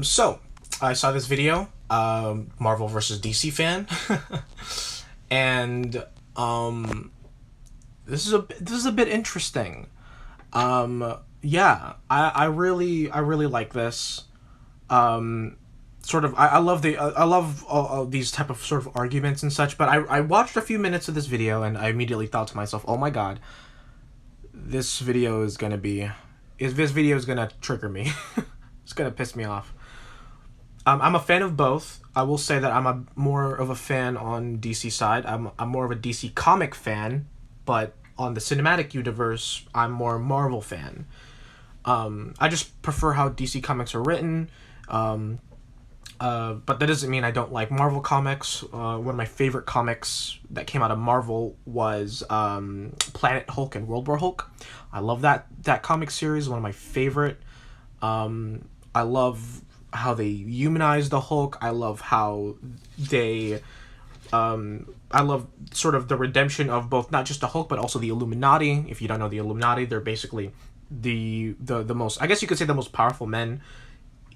So, I saw this video, Marvel versus DC fan, and this is a bit interesting. Yeah, I really like this. Sort of, I love I love all these type of sort of arguments and such. But I watched a few minutes of this video and I immediately thought to myself, oh my god, this video is gonna be, is this video is gonna trigger me. It's gonna piss me off. I'm a fan of both. I will say that I'm a more of a fan on DC side. I'm more of a DC comic fan, but on the cinematic universe, I'm more Marvel fan. I just prefer how DC comics are written. But that doesn't mean I don't like Marvel comics. One of my favorite comics that came out of Marvel was Planet Hulk and World War Hulk. I love that comic series. One of my favorite. I love how they humanize the Hulk. I love how they I love sort of the redemption of both, not just the Hulk but also the Illuminati. If you don't know the Illuminati, they're basically the most, I guess you could say, the most powerful men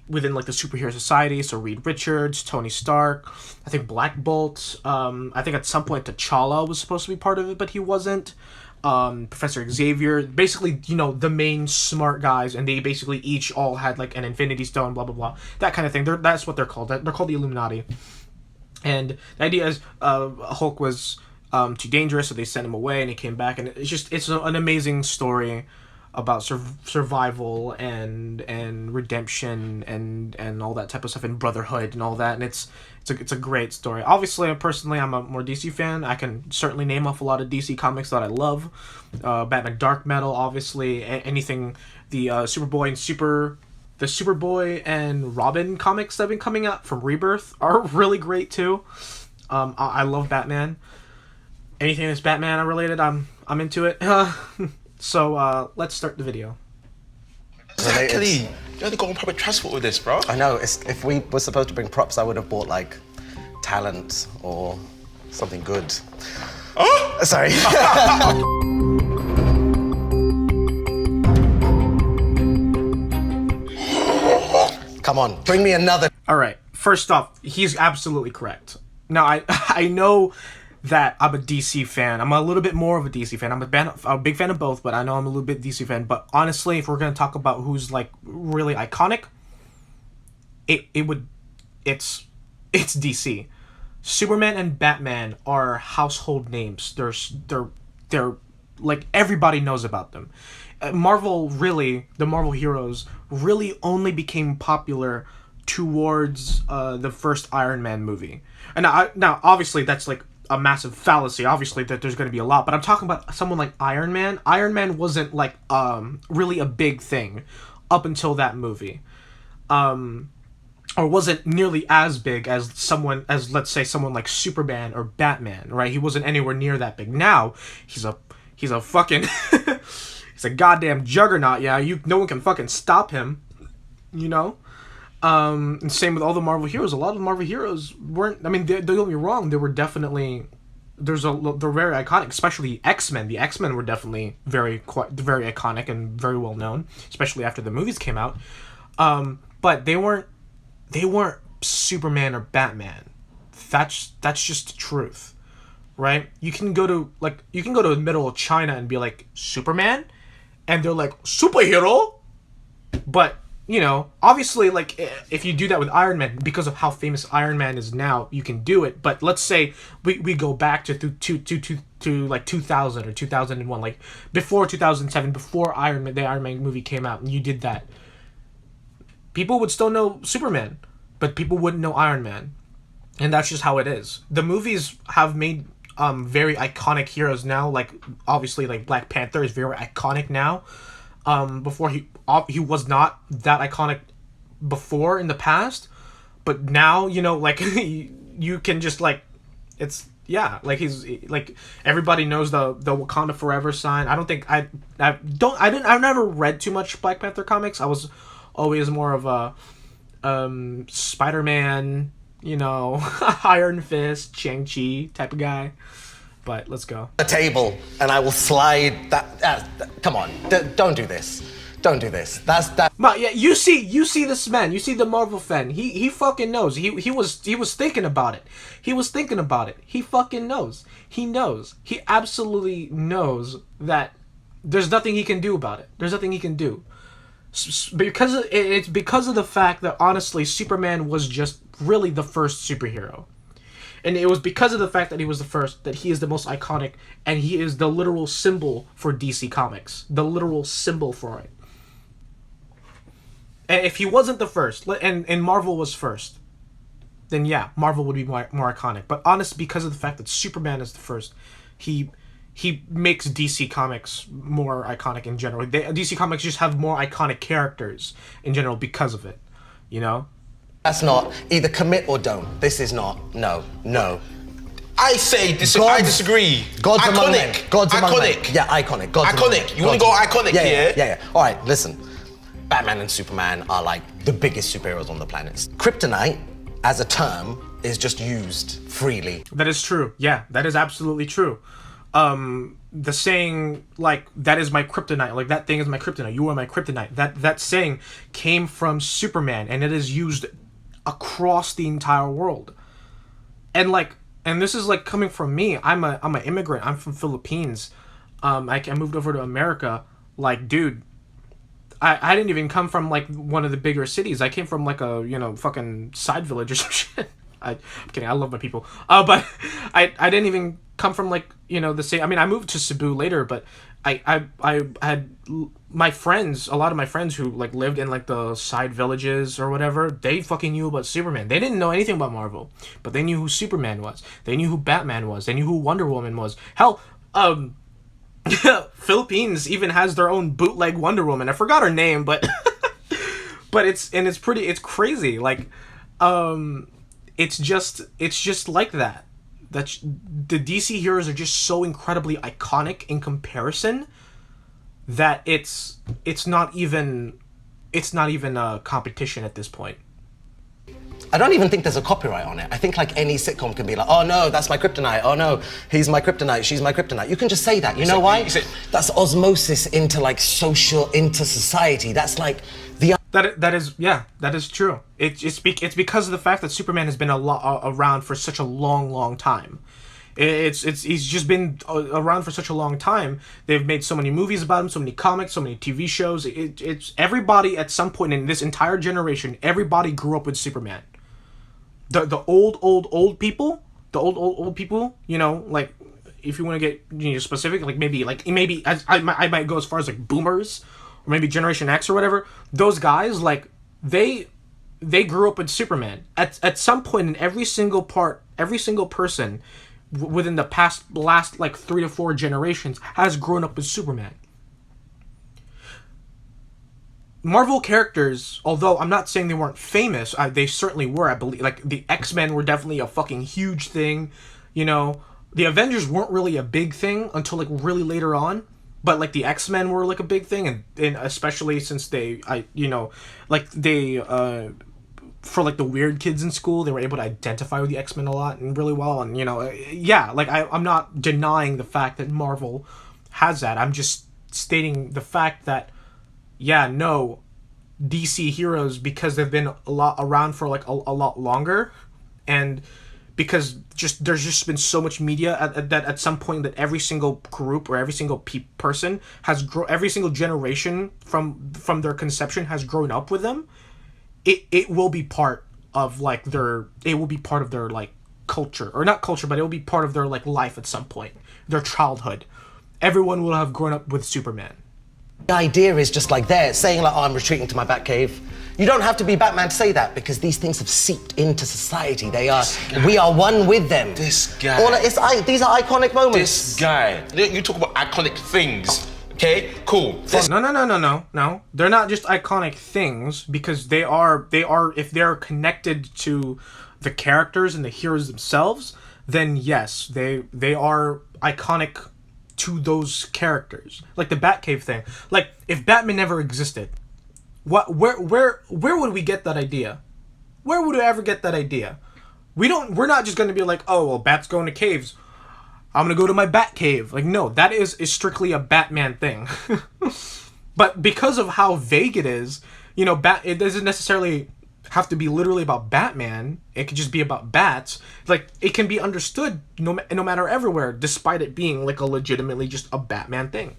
within like the superhero society. So Reed Richards, Tony Stark, I think Black Bolt, I think at some point T'Challa was supposed to be part of it, but he wasn't. Professor Xavier, basically, the main smart guys, and they basically each all had like an Infinity Stone, blah blah blah, that kind of thing. That's what they're called. They're called the Illuminati. And the idea is, Hulk was too dangerous, so they sent him away, and he came back, and it's an amazing story about survival and redemption and all that type of stuff, and brotherhood and all that, and it's a great story. Obviously, personally, I'm a more DC fan. I can certainly name off a lot of DC comics that I love. Batman Dark Metal, obviously, anything, the Superboy and Robin comics that have been coming out from Rebirth are really great too. I love Batman. Anything that's Batman related, I'm into it. So let's start the video. Exactly. You only got on public transport with this, bro. I know. If we were supposed to bring props, I would have bought like talent or something good. Oh! Sorry. Come on, bring me another. All right. First off, he's absolutely correct. Now I know that I'm a DC fan. I'm a little bit more of a DC fan. I'm a big fan of both, but I know I'm a little bit DC fan. But honestly, if we're gonna talk about who's like really iconic, it's DC. Superman and Batman are household names. They're like, everybody knows about them. Marvel, really, the Marvel heroes really only became popular towards the first Iron Man movie. And now obviously that's like a massive fallacy. Obviously that there's going to be a lot, but I'm talking about someone like Iron Man. Iron Man wasn't like really a big thing up until that movie. Or wasn't nearly as big as let's say someone like Superman or Batman, right? He wasn't anywhere near that big. Now he's a fucking he's a goddamn juggernaut. Yeah, no one can fucking stop him. And same with all the Marvel heroes. A lot of the Marvel heroes weren't. I mean, don't get me wrong. They were definitely. They're very iconic, especially X-Men. The X-Men were definitely very iconic and very well known, especially after the movies came out. But they weren't Superman or Batman. That's just the truth, right? You can go to the middle of China and be like Superman, and they're like superhero, but obviously, like, if you do that with Iron Man, because of how famous Iron Man is now, you can do it. But let's say we go back to like 2000 or 2001, like before 2007, before the Iron Man movie came out, and you did that, people would still know Superman, but people wouldn't know Iron Man, and that's just how it is. The movies have made very iconic heroes now, like obviously like Black Panther is very iconic now. Before he was not that iconic before in the past, but now like you can just like, it's, yeah, like he's like, everybody knows the Wakanda Forever sign. I don't think I've never read too much Black Panther comics. I was always more of a Spider-Man, Iron Fist, Shang-Chi type of guy. But let's go. The table, and I will slide that. Come on, don't do this. Don't do this. That. But yeah, you see this man. You see the Marvel fan. He fucking knows. He was thinking about it. He was thinking about it. He fucking knows. He knows. He absolutely knows that there's nothing he can do about it. There's nothing he can do. It's because of the fact that honestly, Superman was just really the first superhero. And it was because of the fact that he was the first that he is the most iconic, and he is the literal symbol for DC Comics. The literal symbol for it. And if he wasn't the first, and Marvel was first, then yeah, Marvel would be more iconic. But honestly, because of the fact that Superman is the first, he makes DC Comics more iconic in general. DC Comics just have more iconic characters in general because of it, you know? That's not either commit or don't. This is not. No. I say I disagree. Gods iconic. among men. Gods among men. Iconic. Yeah, iconic. Gods among men. Iconic. You want to go iconic here? Yeah. All right, listen. Batman and Superman are like the biggest superheroes on the planet. Kryptonite, as a term, is just used freely. That is true. Yeah, that is absolutely true. The saying, like, that is my kryptonite, like, that thing is my kryptonite, you are my kryptonite, that saying came from Superman, and it is used across the entire world. And this is like coming from me. I'm an immigrant. I'm from Philippines. I moved over to America. Like, dude, I didn't even come from like one of the bigger cities. I came from like a fucking side village or some shit. I'm kidding. I love my people. But I didn't even come from like the same. I mean, I moved to Cebu later, but I had my friends, a lot of my friends who like lived in like the side villages or whatever. They fucking knew about Superman. They didn't know anything about Marvel, but they knew who Superman was. They knew who Batman was. They knew who Wonder Woman was. Hell, Philippines even has their own bootleg Wonder Woman. I forgot her name, but it's crazy. Like, it's just like that. That the DC heroes are just so incredibly iconic in comparison that it's not even a competition at this point. I don't even think there's a copyright on it. I think like any sitcom can be like, oh no, that's my kryptonite. Oh no, he's my kryptonite, she's my kryptonite. You can just say that. You know why? That's osmosis into like into society. That's like the... That is true. It's because of the fact that Superman has been around for such a long time. He's just been around for such a long time. They've made so many movies about him, so many comics, so many TV shows. It's everybody at some point in this entire generation. Everybody grew up with Superman. The old people, like if you want to get specific, like maybe I might go as far as like boomers or maybe Generation X or whatever. Those guys, like they grew up with Superman at some point in every single person within the last like 3 to 4 generations has grown up with Superman. Marvel characters, although I'm not saying they weren't famous, they certainly were. I believe, like, the X-Men were definitely a fucking huge thing. The Avengers weren't really a big thing until like really later on, but like the X-Men were like a big thing, and especially since for like the weird kids in school, they were able to identify with the X-Men a lot and really well, and I'm not denying the fact that Marvel has that. I'm just stating the fact that DC heroes, because they've been around for like a lot longer, and because there's just been so much media at some point that every single group or every single person every single generation from their conception has grown up with them. It will be part of like their like culture, or not culture, but it will be part of their like life at some point, their childhood. Everyone will have grown up with Superman. The idea is just like they're saying like, oh, I'm retreating to my Batcave. You don't have to be Batman to say that, because these things have seeped into society. We are one with them. This guy. These are iconic moments. This guy. You talk about iconic things. Okay, cool. No. They're not just iconic things, because they are if they're connected to the characters and the heroes themselves, then yes, they are iconic to those characters. Like the Batcave thing. Like, if Batman never existed, where would we get that idea? Where would we ever get that idea? We're not just gonna be like, oh well, Bat's going to caves, I'm gonna go to my Batcave. Like, no, that is strictly a Batman thing. But because of how vague it is, you know, it doesn't necessarily have to be literally about Batman. It could just be about bats. Like, it can be understood no matter everywhere, despite it being like a legitimately just a Batman thing.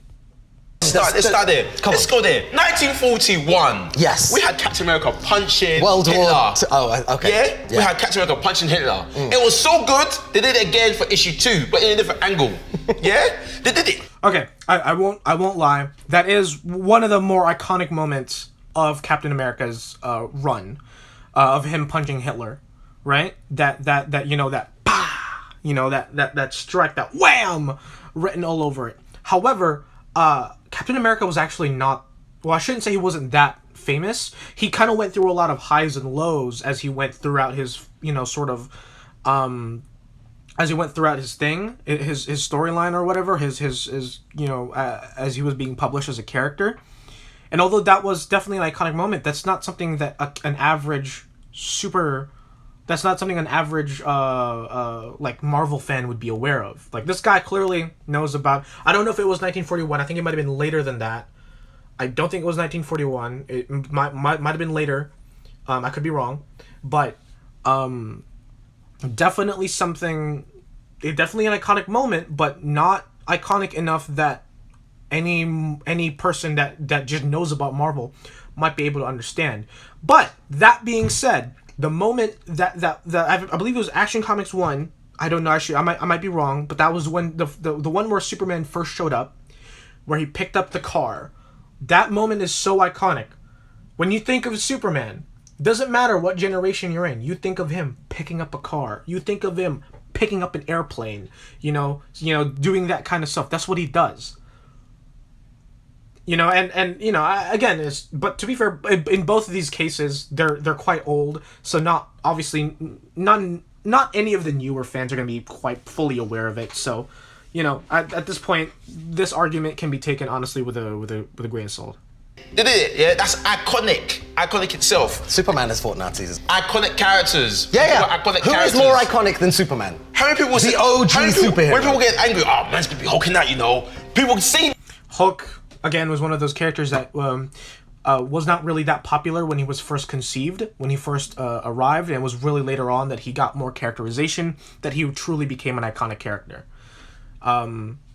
Let's start there. Let's go there. 1941. Yes. We had Captain America punching World Hitler. War. Oh, okay. Yeah? We had Captain America punching Hitler. It was so good, they did it again for issue 2, but in a different angle. Yeah? They did it. Okay, I won't lie. That is one of the more iconic moments of Captain America's run, of him punching Hitler, right? That you know, that bah, you know, that strike, that wham, written all over it. However, Captain America was actually not. Well, I shouldn't say he wasn't that famous. He kind of went through a lot of highs and lows as he went throughout his, you know, sort of, as he went throughout his thing, his storyline or whatever, his you know, as he was being published as a character. And although that was definitely an iconic moment, that's not something that an average like Marvel fan would be aware of. Like, this guy clearly knows about. I don't know if it was 1941. I think it might have been later than that. I don't think it was 1941. It might have been later. I could be wrong, but definitely something. Definitely an iconic moment, but not iconic enough that any person that just knows about Marvel might be able to understand. But that being said, the moment that I believe it was Action Comics 1. I don't know. Actually, I might be wrong, but that was when the one where Superman first showed up, where he picked up the car. That moment is so iconic. When you think of Superman, doesn't matter what generation you're in, you think of him picking up a car. You think of him picking up an airplane. You know, doing that kind of stuff. That's what he does. You know, and you know, again, but to be fair, in both of these cases, they're quite old, so not any of the newer fans are going to be quite fully aware of it. So, you know, at this point, this argument can be taken honestly with a grain of salt. They did it, yeah. That's iconic itself. Superman has fought Nazis. Iconic characters. Yeah. Iconic Who characters. is more iconic than Superman? How many people The OG superhero. When people get angry, oh, man's gonna be hulking that, you know. People say Hulk, again, was one of those characters that was not really that popular when he was first conceived, when he first arrived, and it was really later on that he got more characterization, that he truly became an iconic character.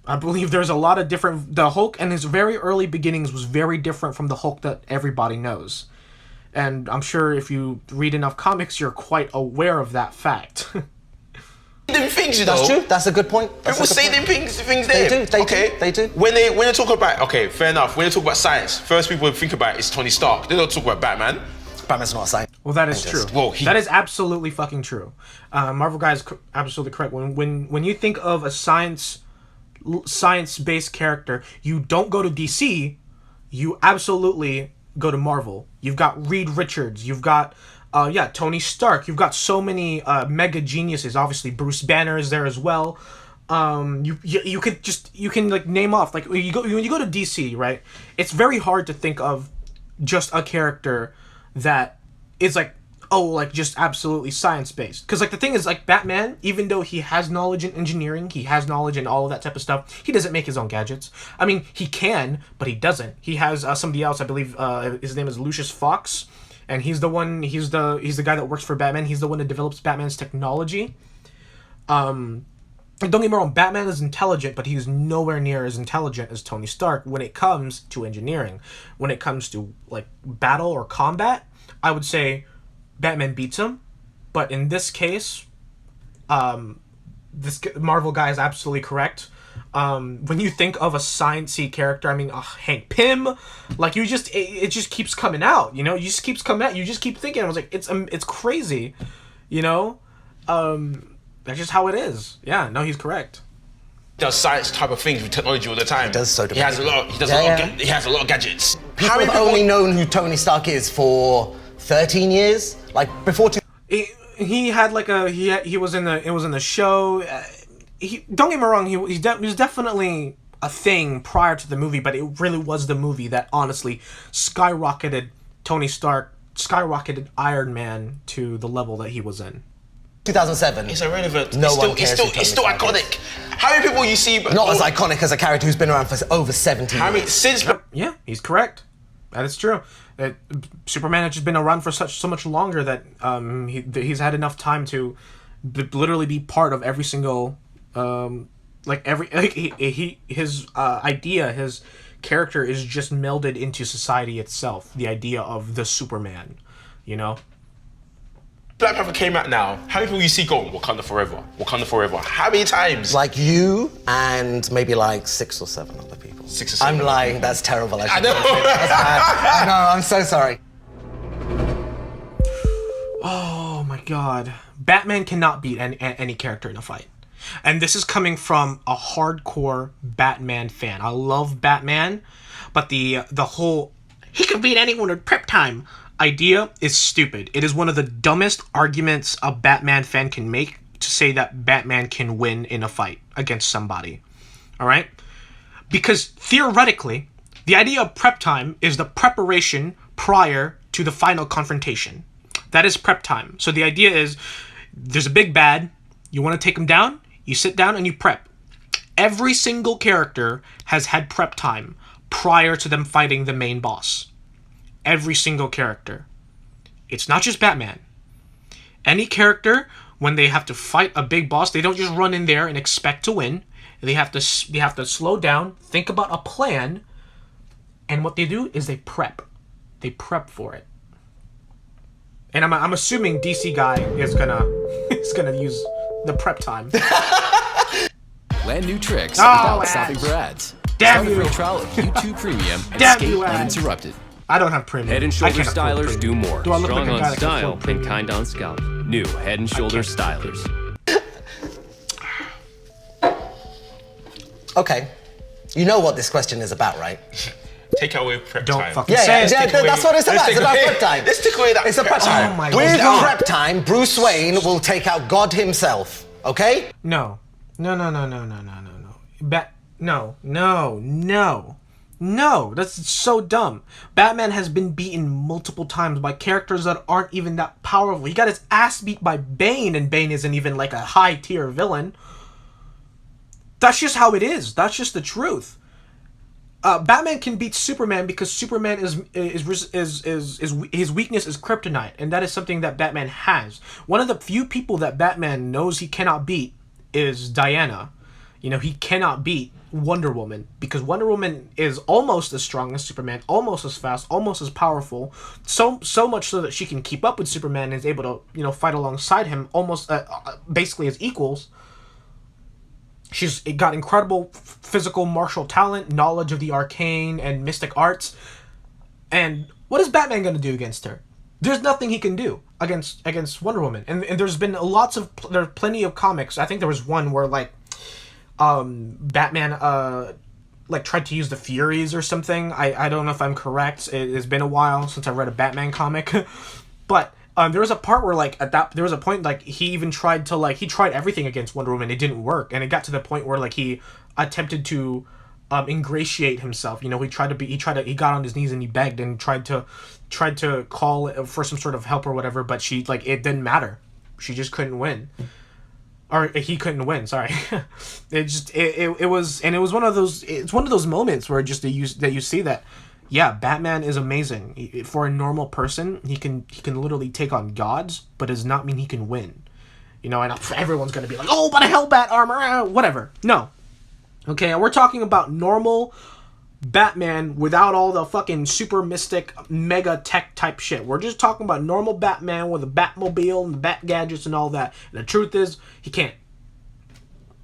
I believe there's a lot of different. The Hulk in his very early beginnings was very different from the Hulk that everybody knows. And I'm sure if you read enough comics, you're quite aware of that fact. them things, you know. That's true. That's a good point. People say them things there. They do. When they talk about, okay, fair enough. When they talk about science, first people think about is Tony Stark. They don't talk about Batman. Batman's not a scientist. Well, that is true. Well, that is absolutely fucking true. Marvel guy is absolutely correct. When you think of a science-based character, you don't go to DC. You absolutely go to Marvel. You've got Reed Richards. You've got Tony Stark. You've got so many mega geniuses. Obviously, Bruce Banner is there as well. You can like name off, like when you go to DC, right? It's very hard to think of just a character that is like just absolutely science based. Because like the thing is, like, Batman, even though he has knowledge in engineering, he has knowledge in all of that type of stuff, he doesn't make his own gadgets. I mean, he can, but he doesn't. He has somebody else, I believe his name is Lucius Fox, and he's the guy that works for Batman. He's the one that develops Batman's technology. Don't get me wrong, Batman is intelligent, but he's nowhere near as intelligent as Tony Stark when it comes to engineering. When it comes to like battle or combat, I would say Batman beats him. But in this case, this Marvel guy is absolutely correct. When you think of a sciencey character, I mean, Hank Pym, like it just keeps coming out. You know, it just keeps coming out. You just keep thinking. I was like, it's crazy, you know. That's just how it is. Yeah, no, he's correct. He does science type of things with technology all the time. He does so. He has a lot of gadgets. People have only known who Tony Stark is for 13 years, like before. He had like he was in the show. Don't get me wrong. He was definitely a thing prior to the movie, but it really was the movie that honestly skyrocketed Tony Stark, skyrocketed Iron Man to the level that he was in. 2007. It's irrelevant. It's still iconic. How many people you see? Not as iconic as a character who's been around for over 70 years. Since Yeah, he's correct. That is true. Superman has just been around for so much longer that he's had enough time to literally be part of every single his idea, his character is just melded into society itself. The idea of the Superman, you know. Black Panther came out now. How many people you see going Wakanda forever? Wakanda forever. How many times? Like you and maybe like 6 or 7 other people. 6 or 7. I'm lying. That's terrible. I know. That's bad. I know. I'm so sorry. Oh my god. Batman cannot beat any character in a fight. And this is coming from a hardcore Batman fan. I love Batman, but the whole he can beat anyone in prep time idea is stupid. It is one of the dumbest arguments a Batman fan can make to say that Batman can win in a fight against somebody. All right? Because theoretically, the idea of prep time is the preparation prior to the final confrontation. That is prep time. So the idea is there's a big bad, you want to take him down, you sit down and you prep. Every single character has had prep time prior to them fighting the main boss. Every single character. It's not just Batman. Any character, when they have to fight a big boss, they don't just run in there and expect to win. They have to slow down, think about a plan, and what they do is they prep. They prep for it. And I'm assuming DC guy is gonna use the prep time. Land new tricks Oh, without stopping for ads. Damn Start a you. free trial of YouTube Premium and Damn escape you, ads. uninterrupted. I don't have premium. Head and I Shoulders can't afford Stylers do premium. more. Do I look Strong like a on guy that can style afford and premium? kind on scalp. New Head and Shoulders Stylers. Okay. You know what this question is about, right? Take away prep Don't time. fucking Yeah, say it. that's what it's about. It's about prep time. Let's take away that It's a prep time. Oh my With God. prep time, Bruce Wayne will take out God himself. Okay? No. No. No, that's so dumb. Batman has been beaten multiple times by characters that aren't even that powerful. He got his ass beat by Bane, and Bane isn't even like a high tier villain. That's just how it is. That's just the truth. Batman can beat Superman because Superman is his weakness is kryptonite, and that is something that Batman has. One of the few people that Batman knows he cannot beat is Diana. You know, he cannot beat Wonder Woman because Wonder Woman is almost as strong as Superman, almost as fast, almost as powerful. So much so that she can keep up with Superman and is able to, you know, fight alongside him almost basically as equals. She's got incredible physical martial talent, knowledge of the arcane and mystic arts. And what is Batman going to do against her? There's nothing he can do against Wonder Woman. And there's been there's plenty of comics. I think there was one where like Batman like tried to use the Furies or something. I don't know if I'm correct. It's been a while since I read a Batman comic. But there was a part where like there was a point like he even tried to he tried everything against Wonder Woman. It didn't work, and it got to the point where like he attempted to ingratiate himself. You know, he got on his knees and he begged and tried to call for some sort of help or whatever, but it didn't matter. She just couldn't win. Or he couldn't win, sorry. It was one of those moments where just that you see that yeah, Batman is amazing. For a normal person, he can literally take on gods, but does not mean he can win. You know, and everyone's going to be like, "Oh, but a Hellbat armor, whatever." No. Okay, we're talking about normal Batman without all the fucking super mystic mega tech type shit. We're just talking about normal Batman with a Batmobile and the Bat gadgets and all that. And the truth is, he can't.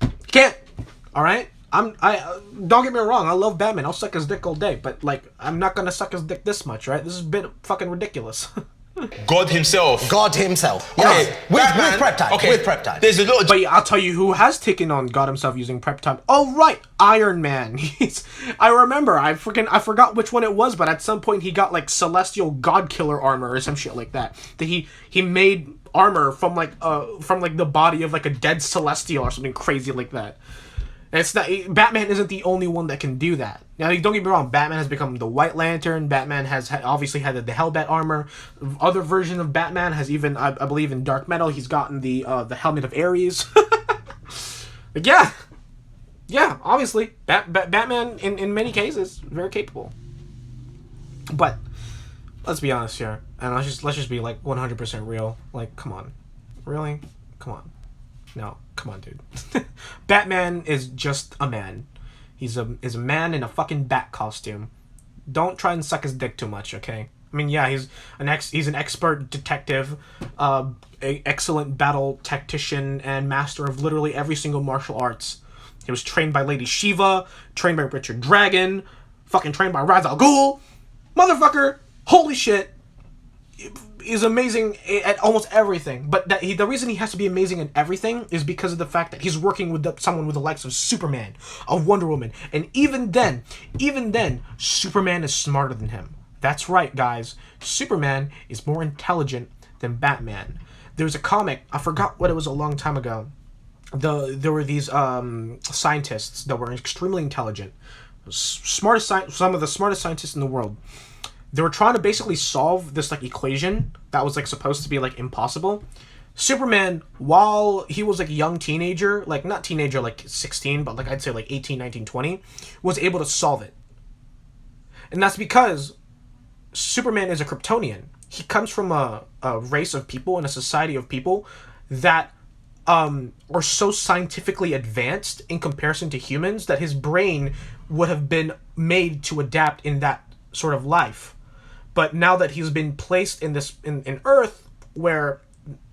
He can't. All right? I don't get me wrong, I love Batman. I'll suck his dick all day, but I'm not going to suck his dick this much, right? This is a bit fucking ridiculous. God himself. God himself. Okay, Yes. With prep time. Okay, With prep time. There's a lot of... But yeah, I'll tell you who has taken on God himself using prep time. Oh right, Iron Man. I remember. I forgot which one it was, but at some point he got celestial God killer armor or some shit like that. That he made armor from the body of a dead celestial or something crazy like that. And it's not, Batman isn't the only one that can do that. Now, don't get me wrong. Batman has become the White Lantern. Batman has obviously had the Hellbat armor. Other version of Batman has even, I believe, in Dark Metal, he's gotten the helmet of Ares. Yeah, obviously, Batman in many cases very capable. But let's be honest here, and let's just be like 100% real. Like, come on, really, come on, no, come on, dude. Batman is just a man. He's a man in a fucking bat costume. Don't try and suck his dick too much, okay? I mean, yeah, he's an expert detective, a excellent battle tactician, and master of literally every single martial arts. He was trained by Lady Shiva, trained by Richard Dragon, fucking trained by Ra's al Ghul. Motherfucker, holy shit, is amazing at almost everything. But the reason he has to be amazing at everything is because of the fact that he's working with someone with the likes of Superman, of Wonder Woman, and even then, Superman is smarter than him. That's right, guys. Superman is more intelligent than Batman. There's a comic, I forgot what it was a long time ago. There were these scientists that were extremely intelligent, some of the smartest scientists in the world. They were trying to basically solve this like equation that was like supposed to be like impossible. Superman, while he was like a young teenager, like not teenager like 16, but like I'd say like 18, 19, 20, was able to solve it. And that's because Superman is a Kryptonian. He comes from a race of people and a society of people that are so scientifically advanced in comparison to humans that his brain would have been made to adapt in that sort of life. But now that he's been placed in this in Earth, where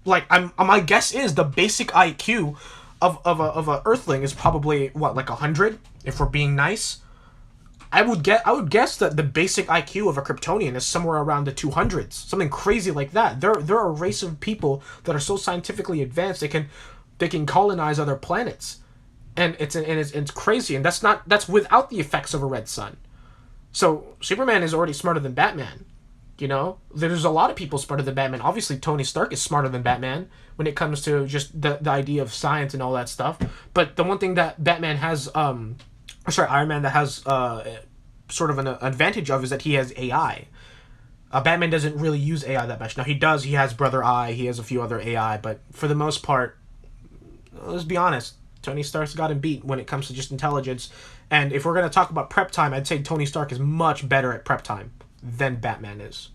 like my guess is the basic IQ of a Earthling is probably what, like 100 if we're being nice. I would guess that the basic IQ of a Kryptonian is somewhere around the 200s, something crazy like that. They're a race of people that are so scientifically advanced they can colonize other planets, and it's crazy, and that's without the effects of a red sun. So Superman is already smarter than Batman. You know, there's a lot of people smarter than Batman. Obviously, Tony Stark is smarter than Batman when it comes to just the idea of science and all that stuff. But the one thing that Iron Man that has sort of an advantage of is that he has AI. Batman doesn't really use AI that much. Now he does. He has Brother Eye. He has a few other AI, but for the most part, let's be honest, Tony Stark's got him beat when it comes to just intelligence. And if we're going to talk about prep time, I'd say Tony Stark is much better at prep time than Batman is.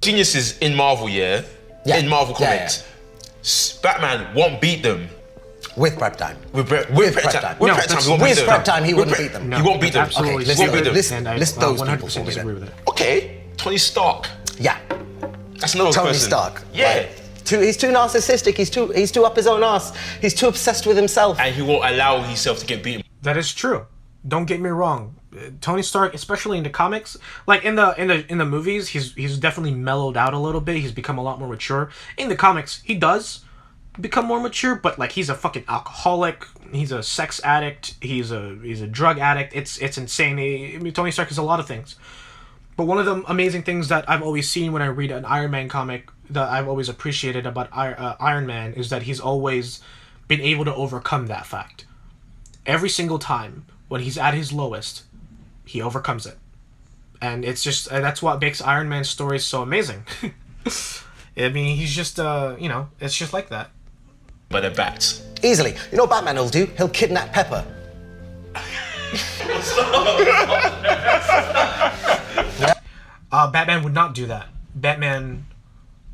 Geniuses in Marvel, yeah? In Marvel Comics. Yeah. Batman won't beat them. With prep time. With prep time. With prep time, he wouldn't beat them. He won't beat them. Absolutely. Okay, list those 100% people. disagree with it. Okay, Tony Stark. Yeah. That's another Tony person. Stark. Yeah. Right. He's too narcissistic. He's too up his own ass. He's too obsessed with himself. And he won't allow himself to get beaten. That is true. Don't get me wrong. Tony Stark, especially in the comics, like in the movies, he's definitely mellowed out a little bit. He's become a lot more mature. In the comics, he does become more mature, but like he's a fucking alcoholic. He's a sex addict. He's a drug addict. It's insane. Tony Stark is a lot of things. But one of the amazing things that I've always seen when I read an Iron Man comic that I've always appreciated about Iron Man is that he's always been able to overcome that fact. Every single time when he's at his lowest, he overcomes it. And it's just, that's what makes Iron Man's stories so amazing. I mean, he's just, it's just like that. By the bats. Easily. You know what Batman will do? He'll kidnap Pepper. Batman would not do that. Batman,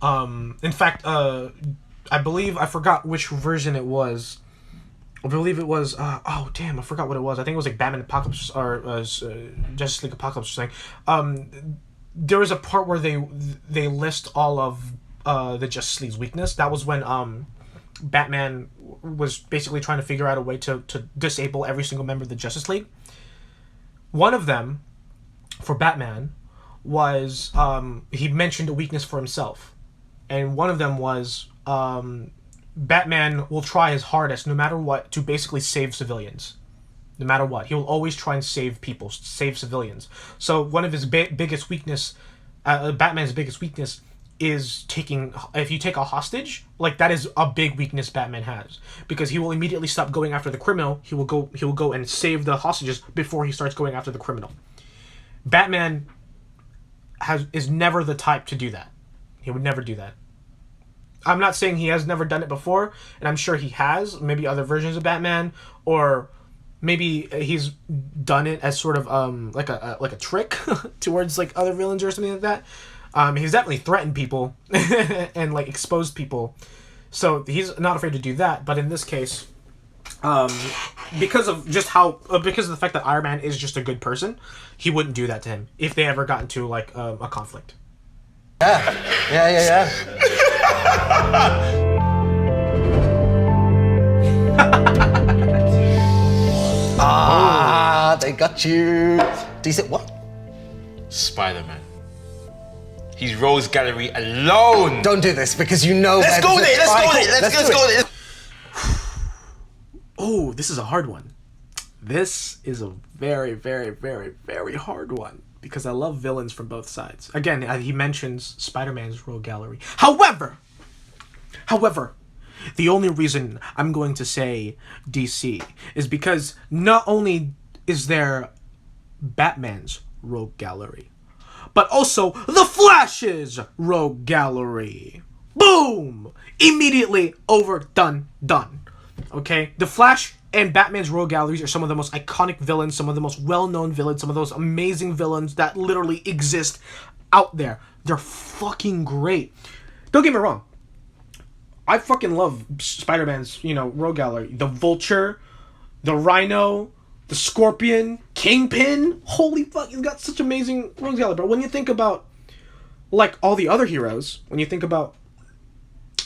in fact, I believe, I forgot which version it was. I believe it was, I forgot what it was. I think it was like Batman Apocalypse, or Justice League Apocalypse or something. There was a part where they list all of the Justice League's weakness. That was when Batman was basically trying to figure out a way to disable every single member of the Justice League. One of them, for Batman, was he mentioned a weakness for himself. And one of them was Batman will try his hardest, no matter what, to basically save civilians. No matter what. He will always try and save people, save civilians. So one of his biggest weakness, Batman's biggest weakness, is if you take a hostage, like that is a big weakness Batman has. Because he will immediately stop going after the criminal, he will go and save the hostages before he starts going after the criminal. Batman is never the type to do that. He would never do that. I'm not saying he has never done it before, and I'm sure he has, maybe other versions of Batman, or maybe he's done it as sort of like a trick towards like other villains or something like that. He's definitely threatened people and like exposed people, so he's not afraid to do that. But in this case, because of just how because of the fact that Iron Man is just a good person, he wouldn't do that to him if they ever got into like a conflict. Yeah. They got you. Decent what? Spider-Man. He's Rose Gallery alone. Don't do this because you know. Let's go there. Let's go there. Oh, this is a hard one. This is a very, very, very, very hard one because I love villains from both sides. Again, he mentions Spider-Man's Rogue Gallery. However, the only reason I'm going to say DC is because not only is there Batman's Rogue Gallery, but also The Flash's Rogue Gallery. Boom! Immediately over, done. Okay? The Flash and Batman's Rogue Galleries are some of the most iconic villains, some of the most well-known villains, some of those amazing villains that literally exist out there. They're fucking great. Don't get me wrong. I fucking love Spider-Man's, Rogue Gallery. The Vulture, the Rhino, the Scorpion, Kingpin. Holy fuck, he's got such amazing Rogue Gallery. But when you think about, like, all the other heroes, when you think about,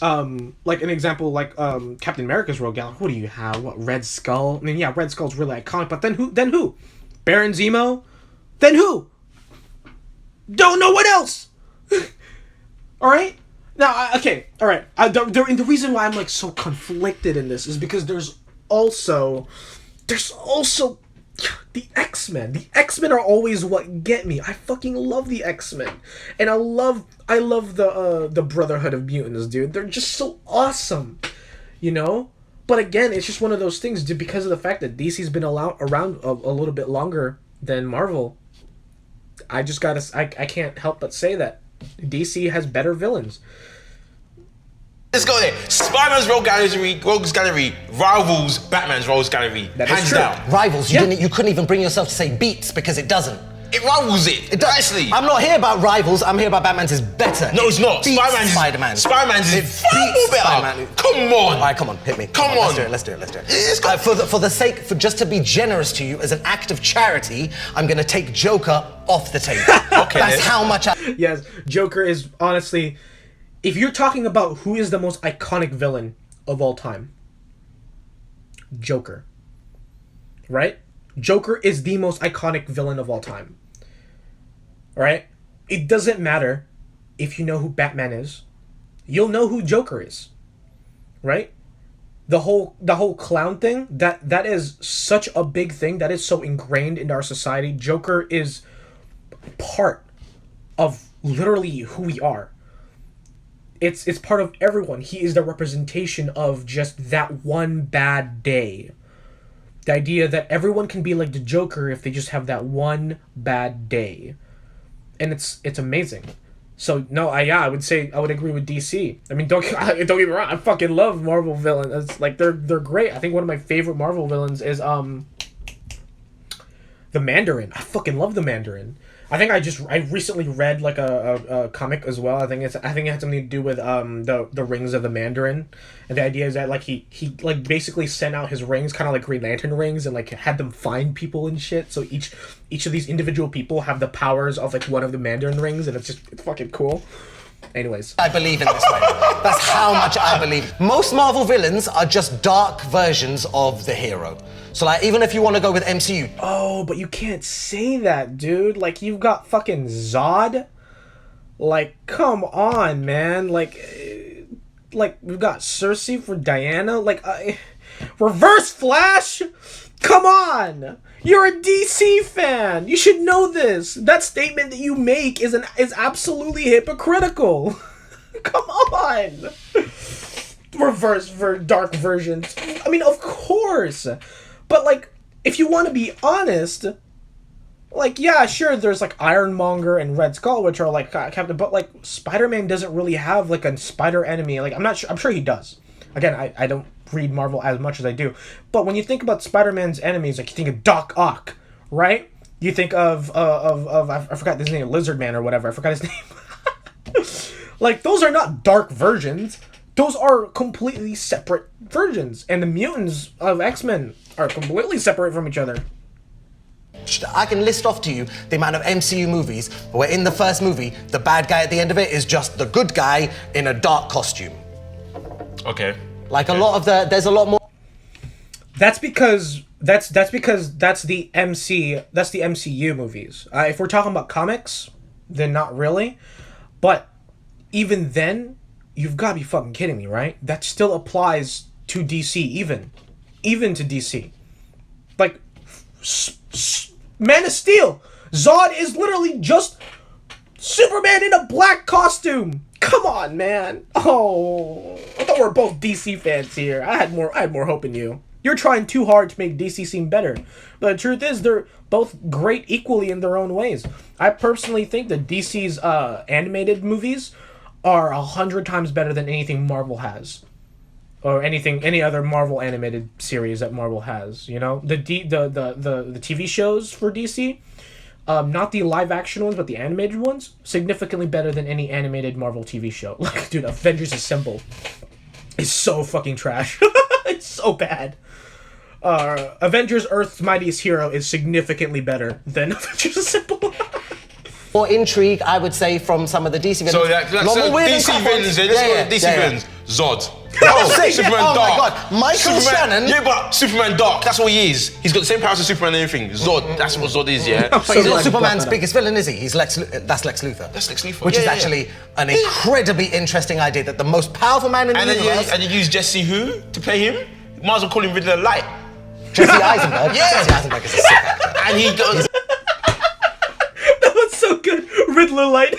like, an example, like, Captain America's Rogue Gallery, who do you have? What, Red Skull? I mean, yeah, Red Skull's really iconic, but then who? Baron Zemo? Then who? Don't know what else! Alright? Now, okay, all right. The reason why I'm like so conflicted in this is because there's also the X-Men. The X-Men are always what get me. I fucking love the X-Men, and I love the Brotherhood of Mutants, dude. They're just so awesome, But again, it's just one of those things, dude. Because of the fact that DC's been around a little bit longer than Marvel, I can't help but say that DC has better villains. Let's go there. Spider-Man's Rogues Gallery rivals Batman's Rogues Gallery. Hands down. Rivals. You couldn't even bring yourself to say beats because it doesn't. It rivals it. It does. Actually. I'm not here about rivals. I'm here about Batman's is better. No, it's not. Spider-Man's is far more better. Come on. All right, come on, hit me. Come on. Let's do it. For just to be generous to you, as an act of charity, I'm gonna take Joker off the table. Okay. That's how much Yes, Joker is honestly. If you're talking about who is the most iconic villain of all time, Joker. Right? Joker is the most iconic villain of all time. Right? It doesn't matter if you know who Batman is. You'll know who Joker is. Right? The whole clown thing, that is such a big thing, that is so ingrained into our society. Joker is part of literally who we are. It's part of everyone. He is the representation of just that one bad day. The idea that everyone can be like the Joker if they just have that one bad day. And it's amazing. So no, I would say I would agree with DC. I mean, don't get me wrong. I fucking love Marvel villains. It's like they're great. I think one of my favorite Marvel villains is the Mandarin. I fucking love the Mandarin. I think I recently read like a comic as well. I think it had something to do with the rings of the Mandarin, and the idea is that like he like basically sent out his rings, kind of like Green Lantern rings, and like had them find people and shit. So each of these individual people have the powers of like one of the Mandarin rings, and it's fucking cool. Anyways, I believe in this way. That's how much I believe. Most Marvel villains are just dark versions of the hero. So like, even if you want to go with MCU. Oh, but you can't say that, dude. Like, you've got fucking Zod. Like, come on, man. Like we've got Cersei for Diana. Like, Reverse Flash. Come on. You're a DC fan. You should know this. That statement that you make is absolutely hypocritical. Come on. Reverse for dark versions. I mean, of course. But, like, if you want to be honest, like, yeah, sure, there's, like, Ironmonger and Red Skull, which are, like, Captain, but, like, Spider-Man doesn't really have, like, a spider enemy. Like, I'm sure he does. Again, I don't read Marvel as much as I do, but when you think about Spider-Man's enemies, like you think of Doc Ock, right? You think of I forgot his name, Lizard Man or whatever. I forgot his name. Like, those are not dark versions. Those are completely separate versions, and the mutants of X-Men are completely separate from each other. I can list off to you the amount of MCU movies where in the first movie, the bad guy at the end of it is just the good guy in a dark costume. Okay. Like a lot of there's a lot more. That's because that's the MCU movies. If we're talking about comics, then not really. But even then, you've got to be fucking kidding me, right? That still applies to DC, even to DC. Like, Man of Steel, Zod is literally just Superman in a black costume. Come on, man. Oh, I thought we were both DC fans here. I had more hope in you. You're trying too hard to make DC seem better. But the truth is, they're both great equally in their own ways. I personally think that DC's animated movies are 100 times better than anything Marvel has. Or any other Marvel animated series that Marvel has, you know? The TV shows for DC, not the live action ones, but the animated ones, significantly better than any animated Marvel TV show. Like, dude, Avengers Assemble is so fucking trash. It's so bad. Avengers Earth's Mightiest Hero is significantly better than Avengers Assemble. More intrigue, I would say, from some of the DC villains. So DC villains, DC villains, Zod. Superman oh Dark. My God. Michael Shannon. Yeah, but Superman Dark, that's what he is. He's got the same powers as Superman and everything. Zod, that's what Zod is, yeah? But he's not Superman's biggest villain, is he? That's Lex Luthor. That's Lex Luthor. Which is actually an incredibly interesting idea that the most powerful man in the universe... And you use Jesse who to play him? Might as well call him Riddler Light. Jesse Eisenberg? Yeah. Jesse Eisenberg is a sick actor. And he goes... That was so good. Riddler Light.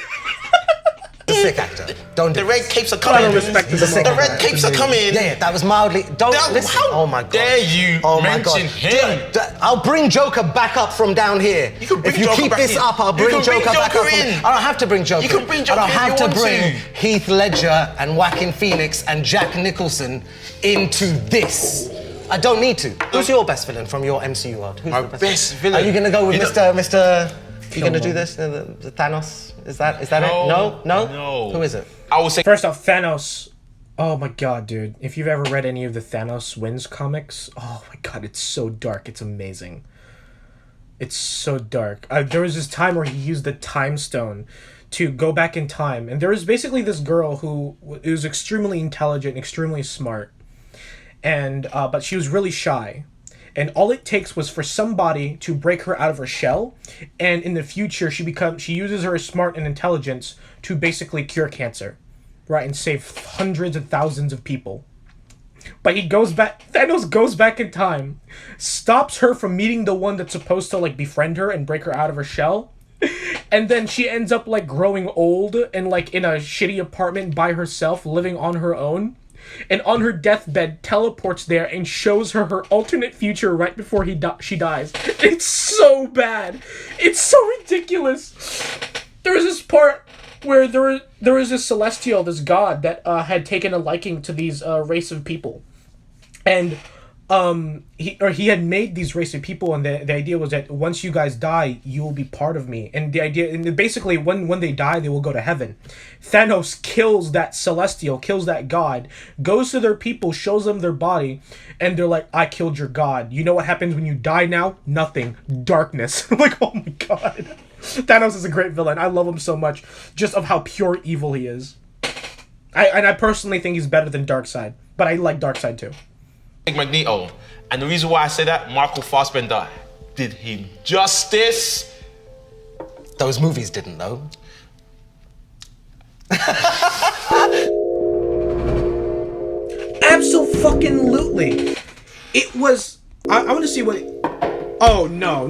A sick actor. Don't do The red capes are coming. The red capes are coming. Yeah, that was mildly. Listen. How Oh my God. dare you mention him? I'll bring Joker back up from down here. You can bring if you Joker keep back this in. up, I'll You bring can bring Joker back Joker up. in. I don't have to bring Joker. You can bring Joker I don't if have you to want bring to. Heath Ledger and Joaquin Phoenix and Jack Nicholson into this. I don't need to. Who's your best villain from your MCU world? Who's My the best villain? Are you gonna go with You Mr. You gonna do this? The Thanos? Is that it? No? No. Who is it? I will say... First off, Thanos. Oh my God, dude. If you've ever read any of the Thanos Wins comics, oh my God, it's so dark. It's amazing. It's so dark. There was this time where he used the Time Stone to go back in time. And there was basically this girl who was extremely intelligent, extremely smart. And but she was really shy. And all it takes was for somebody to break her out of her shell, and in the future she uses her smart and intelligence to basically cure cancer, right, and save hundreds of thousands of people. But Thanos goes back in time, stops her from meeting the one that's supposed to like befriend her and break her out of her shell, and then she ends up like growing old and like in a shitty apartment by herself, living on her own. And on her deathbed, teleports there and shows her alternate future right before she dies. It's so bad. It's so ridiculous. There was this part where there was this celestial, this god, that had taken a liking to these race of people. And he had made these race of people, and the idea was that once you guys die, you will be part of me. And the idea, and basically when they die, they will go to heaven. Thanos kills that celestial, kills that god, goes to their people, shows them their body, and they're like, I killed your god. You know what happens when you die now? Nothing. Darkness. I'm like, oh my God. Thanos is a great villain. I love him so much, just of how pure evil he is. I personally think he's better than Darkseid, but I like Darkseid too. Magneto, and the reason why I say that, Michael Fassbender did him justice. Those movies didn't, though. Absolutely. It was. I want to see what. Oh no!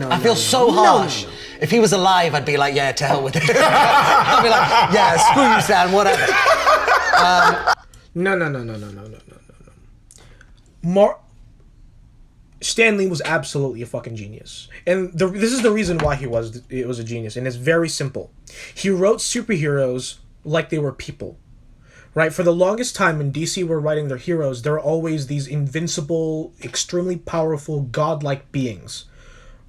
I feel so harsh. No. If he was alive, I'd be like, yeah, to hell with it. I'd be like, yeah, screw you, Sam, whatever. No. Stan Lee was absolutely a fucking genius, and this is the reason why it was a genius, and it's very simple. He wrote superheroes like they were people, right? For the longest time when DC were writing their heroes, there were always these invincible, extremely powerful, godlike beings,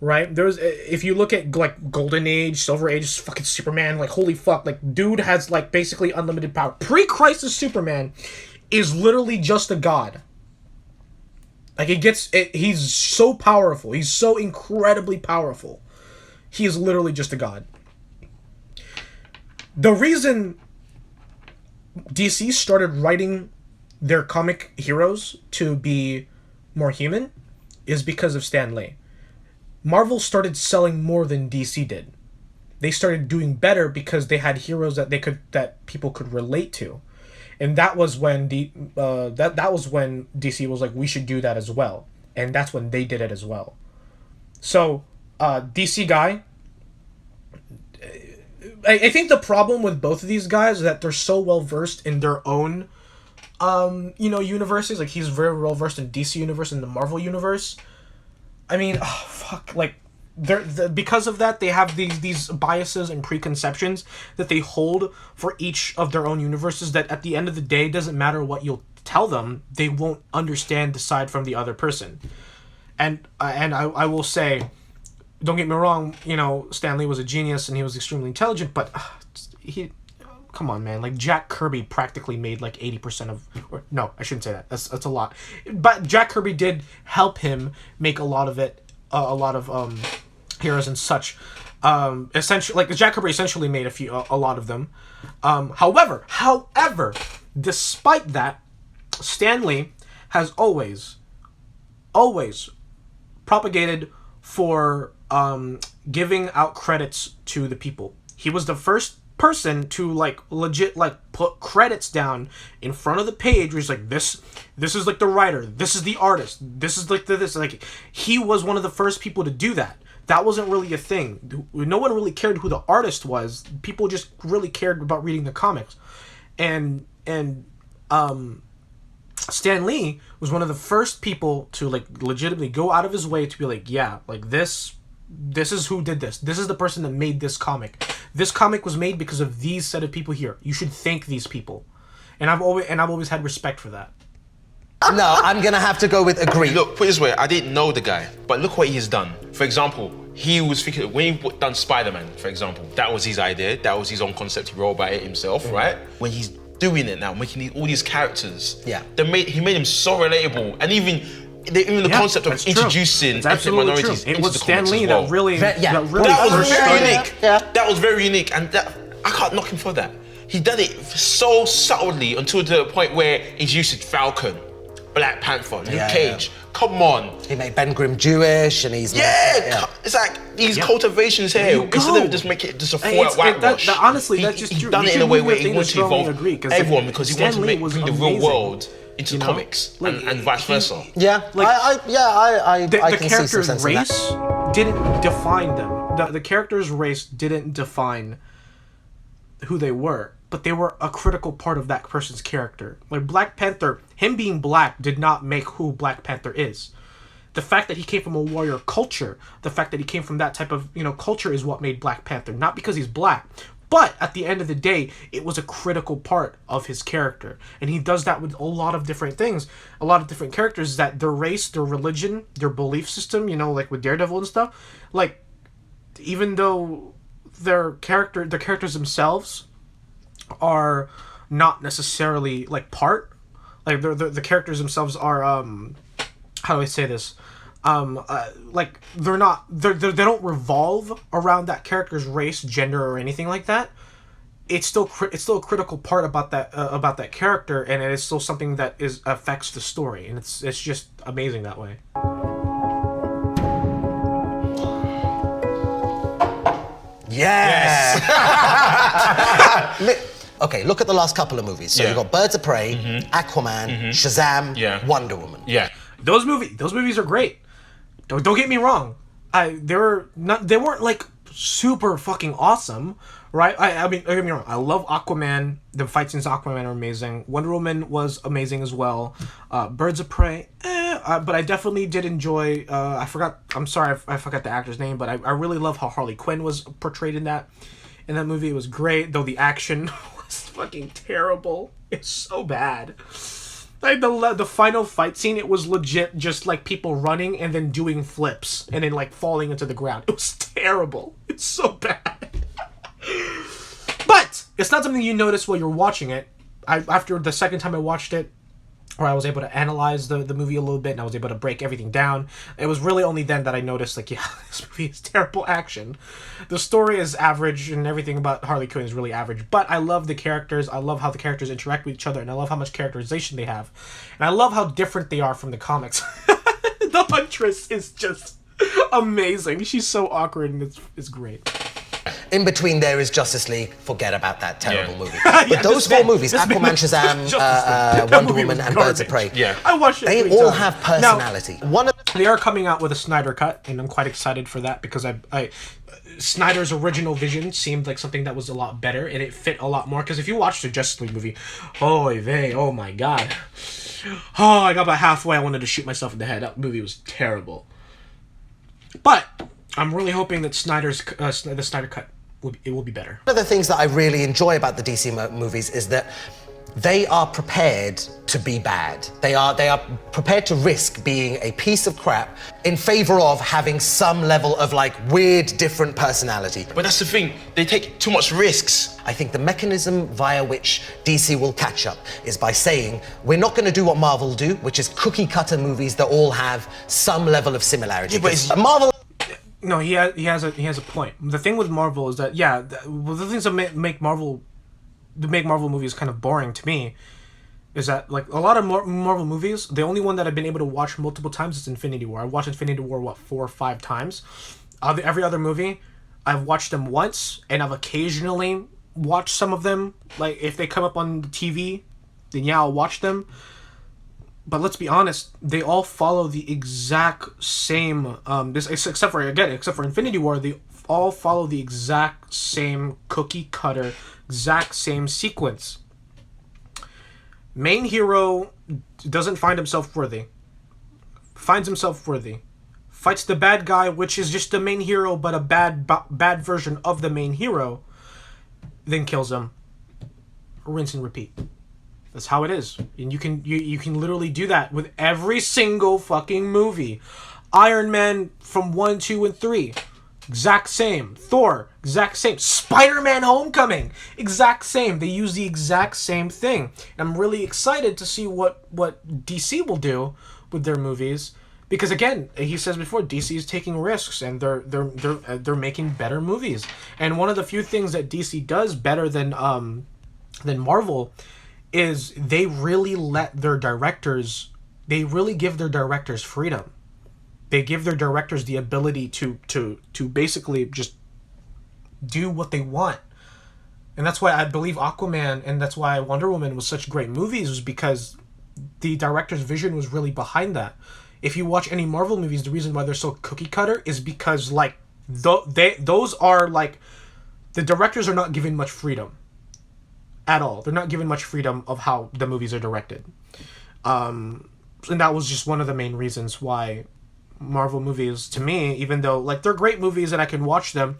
right? There's, if you look at like Golden Age, Silver Age, fucking Superman, like holy fuck, like dude has like basically unlimited power. Pre-Crisis Superman is literally just a god. Like he's so powerful. He's so incredibly powerful. He is literally just a god. The reason DC started writing their comic heroes to be more human is because of Stan Lee. Marvel started selling more than DC did. They started doing better because they had heroes that people could relate to. And that was when that was when DC was like, we should do that as well. And that's when they did it as well. So, DC guy, I think the problem with both of these guys is that they're so well versed in their own, universes. Like, he's very well versed in DC universe and the Marvel universe. I mean, like, because of that, they have these biases and preconceptions that they hold for each of their own universes, that at the end of the day, doesn't matter what you'll tell them, they won't understand the side from the other person. And I will say, don't get me wrong, Stan Lee was a genius and he was extremely intelligent, but come on, man, like Jack Kirby practically made like 80% of, or no, I shouldn't say that. That's a lot. But Jack Kirby did help him make a lot of heroes and such. Essentially, like Jack Kirby essentially made a lot of them. However, despite that, Stan Lee has always propagated for giving out credits to the people. He was the first person to like legit like put credits down in front of the page where he's like, this is like the writer, this is the artist, this is like this. Like, he was one of the first people to do that. That wasn't really a thing. No one really cared who the artist was. People just really cared about reading the comics. And Stan Lee was one of the first people to like legitimately go out of his way to be like, yeah, like this is who did this. This is the person that made this comic. This comic was made because of these set of people here. You should thank these people. And I've always had respect for that. No, I'm gonna have to go with agree. Look, put it this way, I didn't know the guy, but look what he has done. For example, he was thinking, when he done Spider-Man, for example, that was his idea, that was his own concept, he wrote about it himself, right? When he's doing it now, making all these characters, he made him so relatable, and even the concept of introducing ethnic minorities into the Stan comics Lee as well. that really That was very unique. That was very unique, and I can't knock him for that. He did it so subtly until the point where he's used to Falcon, Black Panther, Luke Cage. Come on. He made Ben Grimm Jewish, and he's it's like these cultivations here. Instead of just make it just a fallout whitewash. Honestly, that's just true. He's done it in a way where he wants to involve everyone because he wants to bring the real world into comics and vice versa. I the can character's see some sense race in that. didn't define them. The character's race didn't define who they were, but they were a critical part of that person's character. Like Black Panther, him being black did not make who Black Panther is. The fact that he came from a warrior culture, the fact that he came from that type of, culture is what made Black Panther, not because he's black. But at the end of the day, it was a critical part of his character. And he does that with a lot of different things. A lot of different characters, that their race, their religion, their belief system, like with Daredevil and stuff, like, even though their characters themselves are not necessarily like part, like the characters themselves are how do I say this, like they don't revolve around that character's race, gender, or anything like that. It's still a critical part about that character, and it is still something that affects the story, and it's just amazing that way. Yes. Okay, look at the last couple of movies. So you've got Birds of Prey, Aquaman, Shazam, Wonder Woman. Yeah. Those movies are great. Don't get me wrong. They weren't like super fucking awesome, right? I mean, don't get me wrong. I love Aquaman. The fight scenes in Aquaman are amazing. Wonder Woman was amazing as well. Birds of Prey, but I definitely did enjoy. I'm sorry, I forgot the actor's name, but I really love how Harley Quinn was portrayed in that movie. It was great, though the action It's fucking terrible. It's so bad. Like the final fight scene, it was legit just like people running and then doing flips and then like falling into the ground. It was terrible. It's so bad. But it's not something you notice while you're watching it. After the second time I watched it, where I was able to analyze the movie a little bit and I was able to break everything down, it was really only then that I noticed, like, yeah, this movie is terrible action. The story is average and everything about Harley Quinn is really average, but I love the characters, I love how the characters interact with each other, and I love how much characterization they have. And I love how different they are from the comics. The Huntress is just amazing. She's so awkward and it's great. In between there is Justice League. Forget about that terrible movie. But those four movies, Aquaman, Shazam, Wonder Woman, and Birds of Prey, I watched it. they all have personality. Now, they are coming out with a Snyder cut, and I'm quite excited for that because Snyder's original vision seemed like something that was a lot better, and it fit a lot more. Because if you watch the Justice League movie, oh my god, I got about halfway, I wanted to shoot myself in the head. That movie was terrible. But I'm really hoping that the Snyder cut will be better. One of the things that I really enjoy about the DC movies is that they are prepared to be bad. They are prepared to risk being a piece of crap in favor of having some level of like weird, different personality. But that's the thing, they take too much risks. I think the mechanism via which DC will catch up is by saying, we're not going to do what Marvel do, which is cookie cutter movies that all have some level of similarity. Yeah, but it's Marvel. No, he has a point. The thing with Marvel is that the things that make Marvel movies kind of boring to me is that like a lot of Marvel movies, the only one that I've been able to watch multiple times is Infinity War. I watched Infinity War 4 or 5 times. Every other movie, I've watched them once, and I've occasionally watched some of them. Like if they come up on the TV, then yeah, I'll watch them. But let's be honest, they all follow the exact same. Except for Infinity War, they all follow the exact same cookie cutter, exact same sequence. Main hero doesn't find himself worthy. Finds himself worthy. Fights the bad guy, which is just the main hero, but a bad version of the main hero. Then kills him. Rinse and repeat. That's how it is. And you can literally do that with every single fucking movie. Iron Man from 1, 2, and 3. Exact same. Thor. Exact same. Spider-Man Homecoming. Exact same. They use the exact same thing. And I'm really excited to see what DC will do with their movies. Because again, he says before, DC is taking risks and they're making better movies. And one of the few things that DC does better than Marvel is they really give their directors freedom. They give their directors the ability to basically just do what they want. And that's why I believe Aquaman and that's why Wonder Woman was such great movies, was because the director's vision was really behind that. If you watch any Marvel movies, the reason why they're so cookie cutter is because like those are like the directors are not given much freedom. At all. They're not given much freedom of how the movies are directed. And that was just one of the main reasons why Marvel movies, to me, even though like they're great movies and I can watch them,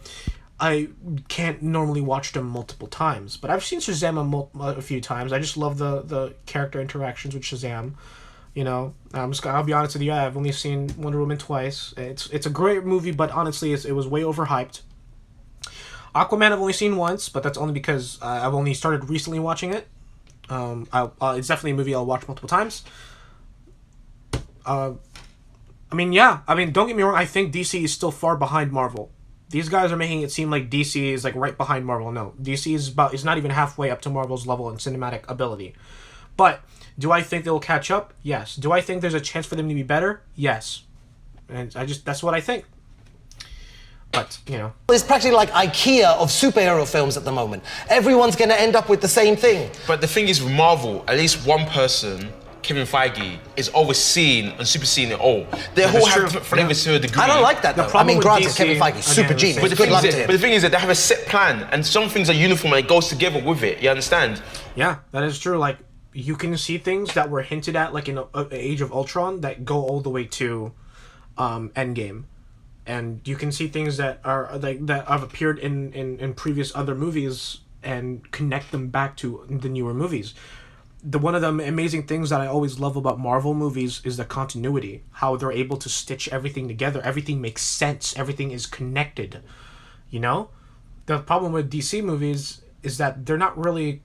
I can't normally watch them multiple times. But I've seen Shazam a few times. I just love the character interactions with Shazam. You know, I'll be honest with you, I've only seen Wonder Woman twice. It's a great movie, but honestly, it was way overhyped. Aquaman I've only seen once, but that's only because I've only started recently watching it. It's definitely a movie I'll watch multiple times. don't get me wrong, I think DC is still far behind Marvel. These guys are making it seem like DC is like right behind Marvel. No, DC is not even halfway up to Marvel's level in cinematic ability. But do I think they'll catch up? Yes. Do I think there's a chance for them to be better? Yes. And that's what I think. But, you know. It's practically like IKEA of superhero films at the moment. Everyone's going to end up with the same thing. But the thing is with Marvel, at least one person, Kevin Feige, is overseeing and superseding it all. They all have different flavors to a degree. I don't like that though. Granted, DC, Kevin Feige, super genius. But the thing is that they have a set plan and some things are uniform and it goes together with it. You understand? Yeah, that is true. Like, you can see things that were hinted at like in Age of Ultron that go all the way to Endgame. And you can see things that are like that have appeared in previous other movies and connect them back to the newer movies. One of the amazing things that I always love about Marvel movies is the continuity, how they're able to stitch everything together. Everything makes sense. Everything is connected. You know, the problem with DC movies is that they're not really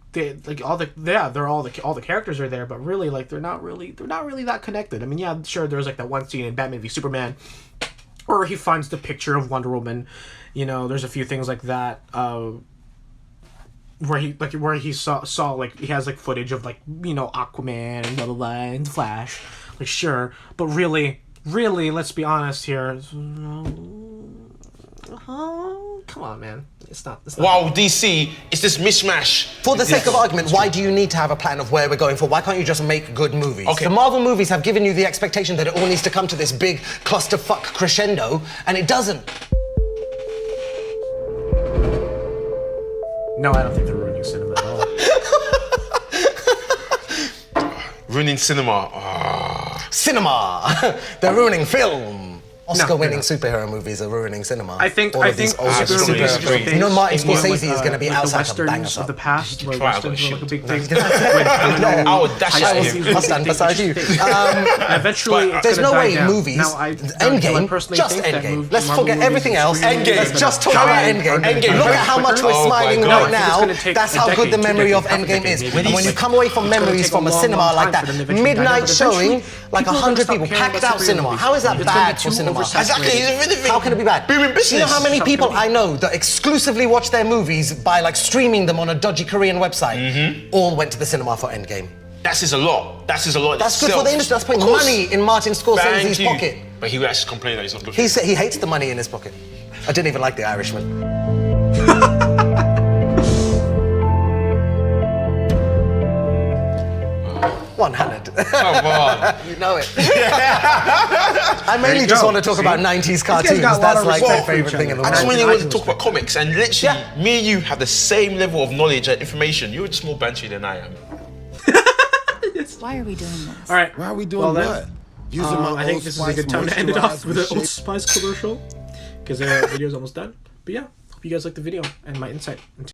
all the characters are there, but really like they're not really that connected. I mean, yeah, sure, there's like that one scene in Batman v Superman where he finds the picture of Wonder Woman. You know, there's a few things like that. Where he saw like he has like footage of like, you know, Aquaman and blah blah blah and Flash, like sure, but really let's be honest here. Come on, man, it's not. Wow, DC, it's this mishmash. For the sake of argument, why do you need to have a plan of where we're going for? Why can't you just make good movies? Okay. The Marvel movies have given you the expectation that it all needs to come to this big clusterfuck crescendo, and it doesn't. No, I don't think they're ruining cinema at all. Ruining cinema. Cinema! They're ruining film. Oscar-winning superhero movies are ruining cinema. I think superhero movies. You know, Martin Scorsese is going to be outside to bang us of up. the past, where westerns were like a big thing. I would dash at him. I'll stand beside you. Eventually, There's no way movies. Endgame, just Endgame. Let's forget everything else. Endgame. Let's just talk about Endgame. Look at how much we're smiling right now. That's how good the memory of Endgame is. And when you come away from memories from a cinema like that, midnight showing, like 100 people packed out cinema. How is that bad for cinema? Exactly. How can it be bad? Booming business. You know how many people I know that exclusively watch their movies by like streaming them on a dodgy Korean website, all went to the cinema for Endgame. That says a lot. That says a lot. That's good for the industry. That's putting money in Martin Scorsese's pocket. But he would actually complain that he's not good. He said he hates the money in his pocket. I didn't even like The Irishman. One-handed. Come on. You know it. I mainly just want to talk about 90s cartoons. That's like my favorite thing in the world. I just really want to talk about comics, and literally, me and you have the same level of knowledge and information. You're just more banshee than I am. Why are we doing this? All right. Why are we doing what? Using my I think this is a good time to end it off with an Old moisturizer Spice commercial, because the video's almost done. But yeah, hope you guys liked the video and my insight into